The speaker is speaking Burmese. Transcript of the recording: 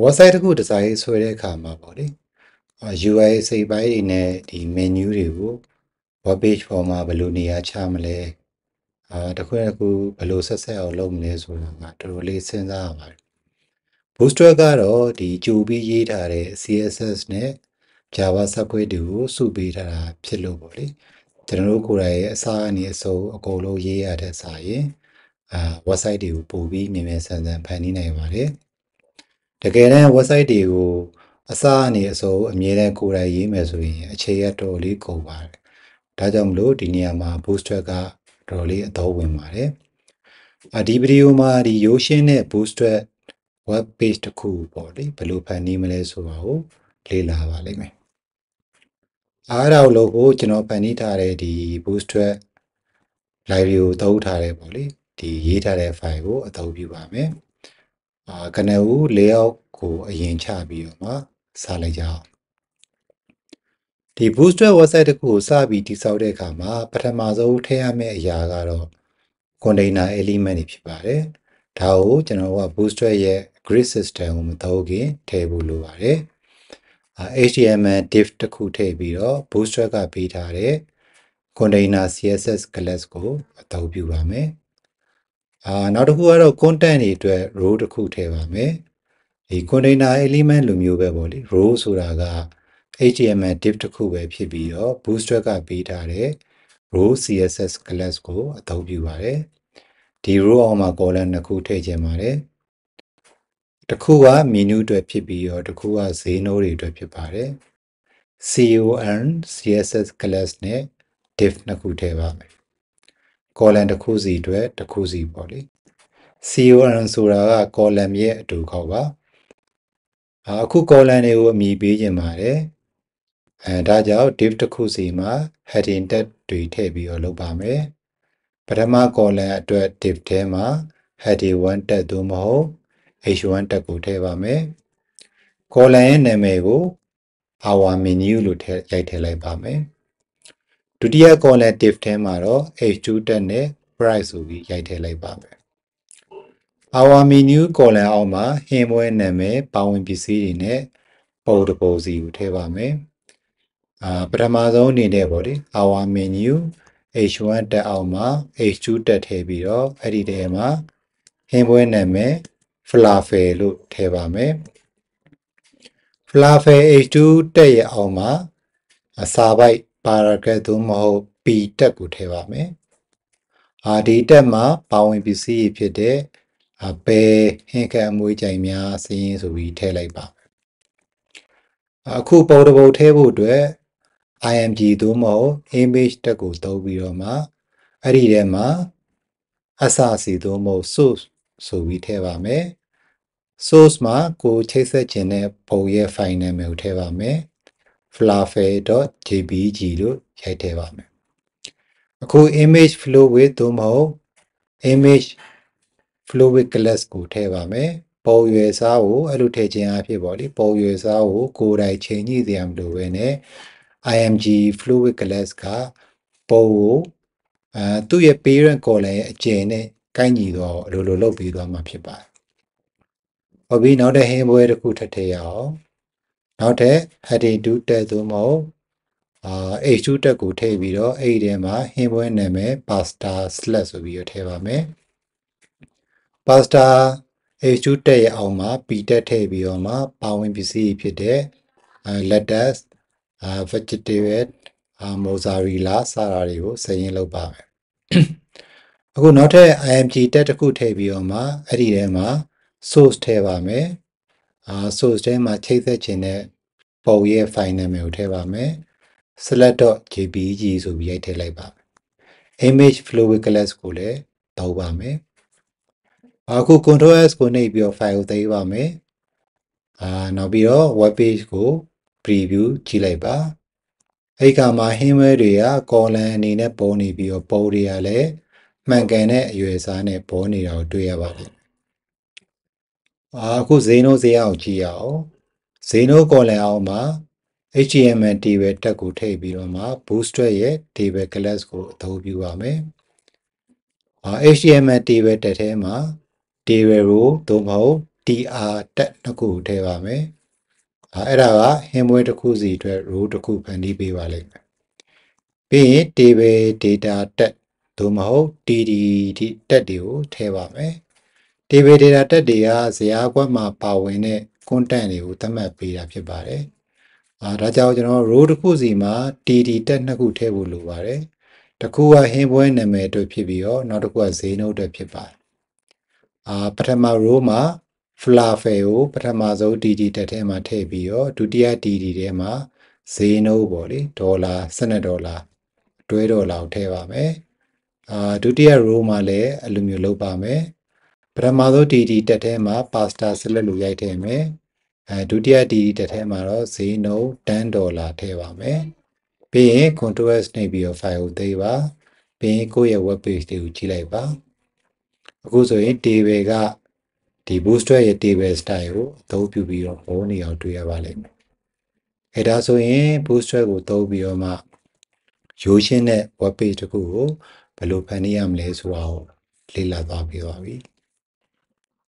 website တစ်ခု design ဆွဲတဲ့အခါမှာပေါ့လေ UI စိတ်ပိုင်းတွေနဲ့ဒီ menu တွေကို web page ပေါ်မှာဘယ်လိုနေရာချမလဲတစ်ခုတစ်ခုဘယ်လိုဆက်အောင်လုပ်မလဲဆိုတာကတော်တော်လေးစဉ်းစားရပါတယ် Bootstrap ကတော့ဒီကြိုပြီးရေးထားတဲ့ CSS နဲ့ Java subject တွေကိုစုပေးထားတာဖြစ်လို့ပေါ့လေကျွန်တော်တို့ကိုယ်တိုင်အစားအနေအဆုံးအကုန်လုံးရေးရတဲ့စာရင်website တွေကိုပို့ပြီးမြင်မြန်ဆန်ဆန်ဖန်တီးနိုင်ပါတယ်တကယ်တမ်း website တွေကိုအစားအနေအဆုံးအမြဲတမ်းကိုယ်တိုင်ရေးမယ်ဆိုရင်အခြေရတော်လေးကုန်ပါတယ်ဒါကြောင့်မလို့ဒီနေရာမှာ Bootstrap ကတော်လေးအသုံးဝင်ပါတယ်ဒီဗီဒီယိုမှာဒီရိုးရှင်းတဲ့ Bootstrap web page တစ်ခုပေါ့လေဘယ်လိုဖန်တီးမလဲဆိုတာကိုလေ့လာပါလိမ့်မယ်အားရလို့ကိုကျွန်တော်ဖန်တီးထားတဲ့ဒီ Bootstrap library ကိုသုံးထားတယ်ပေါ့လေဒီရေးထားတဲ့ file ကိုအသုံးပြုပါမယ်ကနဦး layout ကိုအရင်ချပြီးတော့မှစလိုက်ကြအောင်ဒီ Bootstrap website တစ်ခုကိုစပြီးတည်ဆောက်တဲ့အခါမှာပထမဆုံးထည့်ရမယ့်အရာကတော့ container element တွေဖြစ်ပါတယ်ဒါကိုကျွန်တော်က Bootstrap ရဲ့ grid system ကိုမသုံးခင်ထည့်ဖို့လိုပါတယ်HTML div တစ်ခုထည့်ပြီးတော့ Bootstrap ကပေးထားတဲ့ container CSS class ကိုအသုံးပြုပါမယ်နောက်တစ်ခုကတော့ content တွေအတွက် row တစ်ခုထည့်ပါမယ်ဒီ container element လိုမျိုးပဲပေါ့လေ row ဆိုတာက HTML div တစ်ခုပဲဖြစ်ပြီးတော့ Bootstrap ကပေးထားတဲ့ row CSS class ကိုအသုံးပြုပါတယ်ဒီ row အောက်မှာ column နှစ်ခုထည့်ခြင်းပါတယ်တစ်ခုက menu အတွက်ဖြစ်ပြီးတော့တစ်ခုကဈေးနှုန်းတွေအတွက်ဖြစ်ပါတယ် con CSS class နဲ့ div နှစ်ခုထည့်ပါမယ် column တစ်ခုစီအတွက်တစ်ခုစီပေါ့လေ con ဆိုတာက column ရဲ့အတူခေါက်ပါအခု column တွေကိုအမည်ပေးခြင်းပါတယ်ဒါကြောင့် div တစ်ခုစီမှာ heading tag တွေထည့်ပြီးတော့လုပ်ပါမယ်ပထမ column အတွက် div ထဲမှာ heading 1 tag သို့မဟုတ် h1 tag ကိုထည့်ပါမယ် column ရဲ့နာမည်ကို our menu လို့ရိုက်ထည့်လိုက်ပါမယ်ဒုတိယ column div ထဲမှာတော့ h2 tag နဲ့ price ဆိုပြီးရိုက်ထည့်လိုက်ပါမယ်our menu column အောက်မှာဟင်းပွဲနာမည်ပါဝင်ပစ္စည်းတွေနဲ့ပုံတစ်ပုံစီကိုထည့်ပါမယ်ပထမဆုံးအနေနဲ့ပေါ့လေ our menu h1 တက်အောက်မှာ h2 တက်ထည့်ပြီးတော့အဲ့ဒီထဲမှာဟင်းပွဲနာမည် falafel လို့ထည့်ပါမယ် falafel h2 တက်ရဲ့အောက်မှာအစာပိုက် paragraph သို့မဟုတ် p တက်ကိုထည့်ပါမယ်ဒီတက်မှာပါဝင်ပစ္စည်းဖြစ်တဲ့ပဲဟင်းခမ်းအမွေးကြိုင်များစင်းဆိုပြီးထည့်လိုက်ပါအခုပုံတစ်ပုံထည့်ဖို့အတွက် img သို့မဟုတ် image တက်ကိုသုံးပြီးတော့မှအဲ့ဒီထဲမှာအစစီသို့မဟုတ် source ဆိုပြီးထည့်ပါမယ် source မှာကိုချိတ်ဆက်ခြင်းတဲ့ပုံရဲ့ file နာမည်ကိုထည့်ပါမယ် falafel.jpg လို့ရိုက်ထည့်ပါမယ်အခု image flow with သို့မဟုတ် image flow with class ကိုထည့်ပါမယ်ပုံရွယ်စားကိုအဲ့လိုထည့်ခြင်းအဖြစ်ပေါ့လေပုံရွယ်စားကိုကိုယ်တိုင်ချိန်ညှိစရာမလိုဘဲနဲ့ img flow with class ကပုံကိုသူ့ရဲ့ parent column ရဲ့အကျယ်နဲ့ကိုက်ညီတော့လိုလုပ်ပြီးသွားမှာဖြစ်ပါတယ်ဟုတ်ပြီနောက်တဲ့ဟင်းပွဲတစ်ခုထပ်ထည့်ရအောင်နောက်တဲ့ heading 2 တက်သို့မဟုတ်h2 တက်ကိုထည့်ပြီးတော့အဲ့ဒီထဲမှာဟင်းပွဲနာမည် pasta slash ဆိုပြီးတော့ထည့်ပါမယ် pasta h2 တက်ရဲ့အောက်မှာ p တက်ထည့်ပြီးတော့မှပါဝင်ပစ္စည်းဖြစ်တဲ့ lettuce vegetable mozzarella စတာတွေကိုစရင်လုပ်ပါမယ်အခုနောက်ထပ် img တက်တစ်ခုထည့်ပြီးတော့မှအဲ့ဒီထဲမှာ source ထည့်ပါမယ်source ထဲမှာချိတ်ဆက်ခြင်းတဲ့ပုံရဲ့ file နာမည်ကိုထည့်ပါမယ် select.jpg ဆိုပြီးရိုက်ထည့်လိုက်ပါမယ် image flow with class ကိုလည်းတောင်းပါမယ်အခု control s ကိုနှိပ်ပြီးတော့ file ကိုသိမ်းပါမယ်နောက်ပြီးတော့ web page ကို preview ကြည့်လိုက်ပါအဲ့ကမှာဟင်းဝဲတွေက column အနေနဲ့ပေါ်နေပြီးတော့ပုံတွေကလည်းမှန်ကန်တဲ့အရွယ်အစားနဲ့ပေါ်နေတာကိုတွေ့ရပါတယ်အခုဈေးနှုန်းဈေးအောင်ကြည့်ရအောင်ဈေးနှုန်း column အောက်မှာ HTML table တက်ကိုထည့်ပြီးတော့မှ Bootstrap ရဲ့ table class ကိုအသုံးပြုပါမယ်HTML table တက်ထဲမှာ table row သို့မဟုတ် tr တက်နှစ်ခုထည့်ပါမယ်အဲ့ဒါကဟင်းပွဲတစ်ခုစီအတွက် row တစ်ခုဖန်တီးပေးပါလိမ့်မယ်ပြီးရင် table data တက်သို့မဟုတ် td တက်တွေကိုထည့်ပါမယ်table data တက်တွေကဇယားကွက်မှာပါဝင်တဲ့ content တွေကိုသတ်မှတ်ပေးတာဖြစ်ပါတယ်ဒါကြောင့်ကျွန်တော် row တစ်ခုစီမှာ td တက်နှစ်ခုထည့်ဖို့လိုပါတယ်တစ်ခုကဟင်းပွဲနာမည်အတွက်ဖြစ်ပြီးတော့နောက်တစ်ခုကဈေးနှုန်းအတွက်ဖြစ်ပါတယ်ပထမ row မှာ falafel ကိုပထမဆုံး td တက်ထဲမှာထည့်ပြီးတော့ဒုတိယ td ထဲမှာဈေးနှုန်းပေါ့လေဒေါ်လာ$12တွဲဒေါ်လာကိုထည့်ပါမယ်ဒုတိယ row မှာလည်းအဲ့လိုမျိုးလုပ်ပါမယ်ပထမဆုံး td တက်ထဲမှာ pasta salad လို့ရိုက်ထည့်မယ်ဒုတိယ td တက်ထဲမှာတော့ဈေးနှုန်း$10ထည့်ပါမယ်ပြီးရင် Ctrl S နှိပ်ပြီးတော့ file ကိုသိမ်းပါပြီးရင်ကိုယ့်ရဲ့ web page တွေကိုကြည့်လိုက်ပါအခုဆိုရင် table ကဒီ Bootstrap ရဲ့ table style ကိုအသုံးပြုပြီးတော့ပေါ်နေအောင်တွေ့ရပါလိမ့်မယ်ဒါဆိုရင် Bootstrap ကိုသုံးပြီးတော့မှရိုးရှင်းတဲ့ web page တစ်ခုကိုဘယ်လိုဖန်တီးရမလဲဆိုတာကိုလေ့လာသွားပြီးပါပြီ